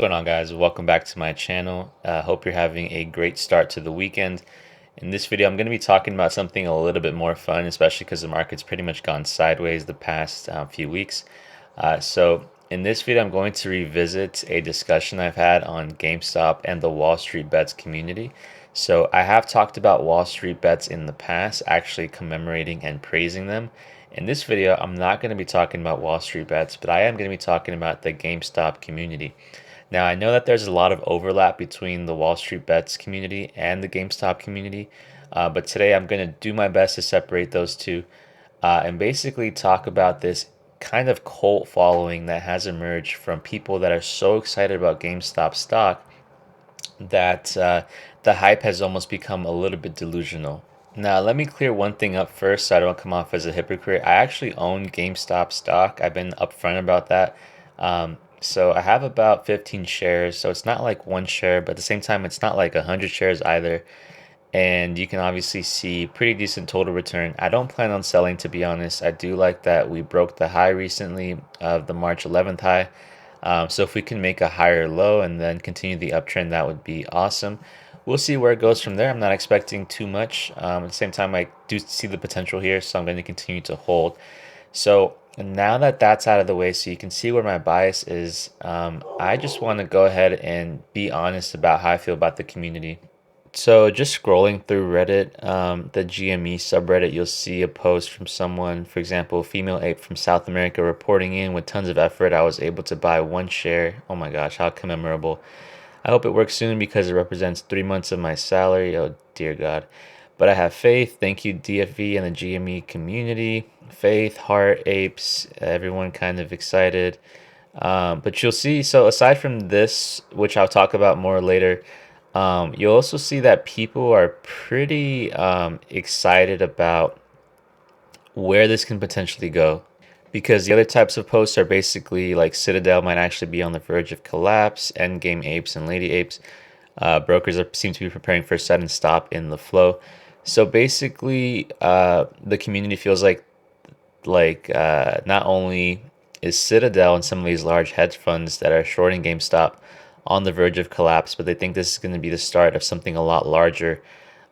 What's going on, guys? Welcome back to my channel. Hope you're having a great start to the weekend. In this video, I'm going to be talking about something a little bit more fun, especially because the market's pretty much gone sideways the past few weeks. So in this video, I'm going to revisit a discussion I've had on GameStop and the Wall Street Bets community. So I have talked about Wall Street Bets in the past, actually commemorating and praising them. In this video, I'm not going to be talking about Wall Street Bets, but I am going to be talking about the GameStop community. Now, I know that there's a lot of overlap between the Wall Street Bets community and the GameStop community, but today I'm going to do my best to separate those two and basically talk about this kind of cult following that has emerged from people that are so excited about GameStop stock that the hype has almost become a little bit delusional. Now, let me clear one thing up first so I don't come off as a hypocrite. I actually own GameStop stock. I've been upfront about that. So I have about 15 shares. So it's not like one share, but at the same time, it's not like 100 shares either. And you can obviously see pretty decent total return. I don't plan on selling, to be honest. I do like that we broke the high recently of the March 11th high. So if we can make a higher low and then continue the uptrend, that would be awesome. We'll see where it goes from there. I'm not expecting too much. At the same time, I do see the potential here, so I'm going to continue to hold. So now that that's out of the way, so you can see where my bias is, I just want to go ahead and be honest about how I feel about the community. So just scrolling through Reddit, the GME subreddit, you'll see a post from someone, for example, female ape from South America reporting in with tons of effort. I was able to buy one share. Oh my gosh, how commemorable. I hope it works soon because it represents 3 months of my salary. Oh dear God. But I have faith. Thank you, DFV and the GME community. Faith, heart, apes, everyone kind of excited. But you'll see, so aside from this, which I'll talk about more later, you'll also see that people are pretty excited about where this can potentially go. Because the other types of posts are basically like Citadel might actually be on the verge of collapse, Endgame apes and lady apes. Brokers seem to be preparing for a sudden stop in the flow. So basically, the community feels like not only is Citadel and some of these large hedge funds that are shorting GameStop on the verge of collapse, but they think this is going to be the start of something a lot larger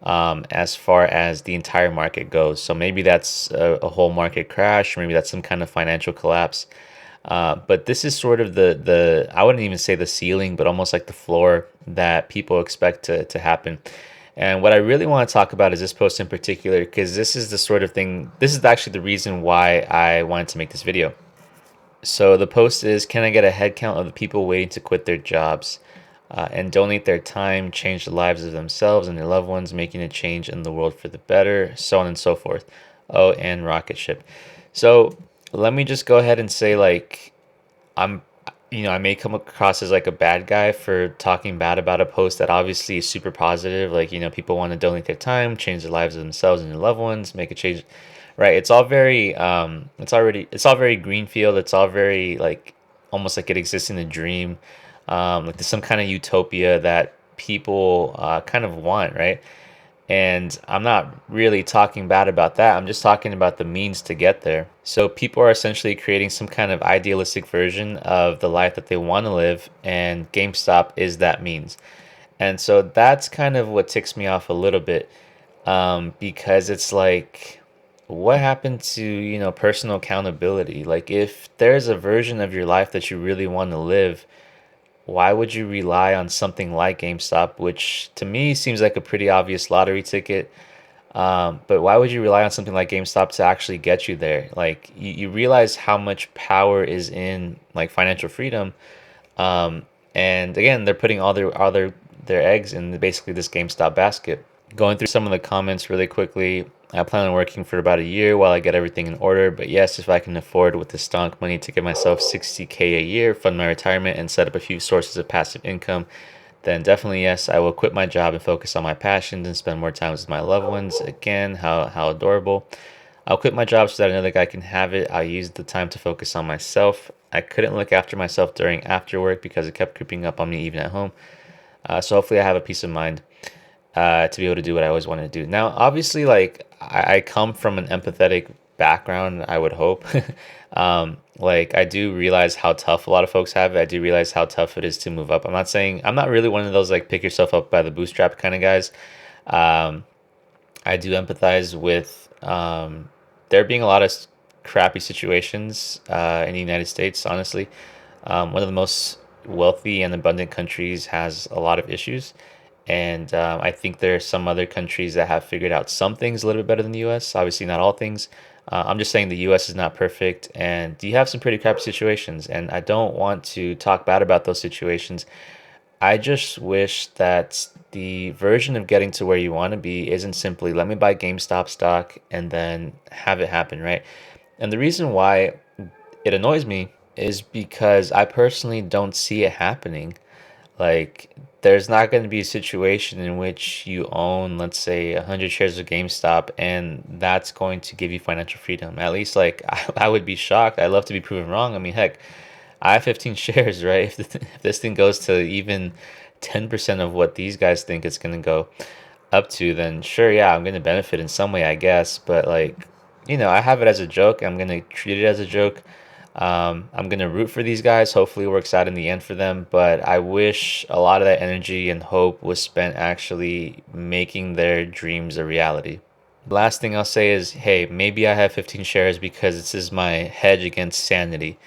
as far as the entire market goes. So maybe that's a whole market crash, or maybe that's some kind of financial collapse. But this is sort of the I wouldn't even say the ceiling, but almost like the floor that people expect to happen. And what I really want to talk about is this post in particular, because this is the sort of thing, this is actually the reason why I wanted to make this video. So the post is, can I get a head count of the people waiting to quit their jobs and donate their time, change the lives of themselves and their loved ones, making a change in the world for the better, so on and so forth. Oh, and rocket ship. So let me just go ahead and say, like, I'm, I may come across as like a bad guy for talking bad about a post that obviously is super positive. Like, people want to donate their time, change the lives of themselves and their loved ones, make a change. Right. It's all very, it's all very greenfield. It's all very like, almost like it exists in a dream. Like there's some kind of utopia that people kind of want, right? And I'm not really talking bad about that. I'm just talking about the means to get there. So people are essentially creating some kind of idealistic version of the life that they want to live, and GameStop is that means. And so that's kind of what ticks me off a little bit, because it's like, what happened to, personal accountability? Like, if there's a version of your life that you really want to live, why would you rely on something like GameStop, which to me seems like a pretty obvious lottery ticket? But why would you rely on something like GameStop to actually get you there? Like, you realize how much power is in like financial freedom. And again, they're putting all their eggs in basically this GameStop basket. Going through some of the comments really quickly, I plan on working for about a year while I get everything in order. But yes, if I can afford with the stonk money to give myself 60K a year, fund my retirement, and set up a few sources of passive income, then definitely yes, I will quit my job and focus on my passions and spend more time with my loved ones. Again, how adorable. I'll quit my job so that another guy can have it. I'll use the time to focus on myself. I couldn't look after myself during after work because it kept creeping up on me even at home. So hopefully I have a peace of mind to be able to do what I always wanted to do. Now, obviously, like I come from an empathetic background, I would hope. Like I do realize how tough a lot of folks have it. I do realize how tough it is to move up. I'm not really one of those like pick yourself up by the bootstrap kind of guys. Um, I do empathize with there being a lot of crappy situations in the United States, honestly. One of the most wealthy and abundant countries has a lot of issues. And I think there are some other countries that have figured out some things a little bit better than the US. Obviously, not all things. I'm just saying the US is not perfect. And you have some pretty crappy situations. And I don't want to talk bad about those situations. I just wish that the version of getting to where you want to be isn't simply let me buy GameStop stock and then have it happen, right? And the reason why it annoys me is because I personally don't see it happening. Like, there's not going to be a situation in which you own, let's say, 100 shares of GameStop, and that's going to give you financial freedom. At least, like, I would be shocked. I'd love to be proven wrong. I mean, heck, I have 15 shares, right? If this thing goes to even 10% of what these guys think it's going to go up to, then sure, yeah, I'm going to benefit in some way, I guess. But, like, I have it as a joke. I'm going to treat it as a joke. I'm gonna root for these guys. Hopefully, it works out in the end for them. But I wish a lot of that energy and hope was spent actually making their dreams a reality. Last thing I'll say is, hey, maybe I have 15 shares because this is my hedge against sanity.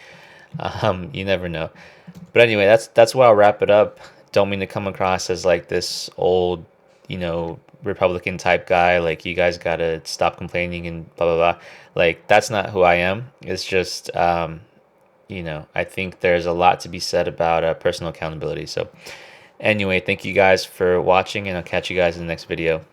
You never know. But anyway, that's where I'll wrap it up. Don't mean to come across as like this old, Republican type guy. Like you guys gotta stop complaining and blah blah blah. Like that's not who I am. It's just, I think there's a lot to be said about personal accountability. So anyway, thank you guys for watching, and I'll catch you guys in the next video.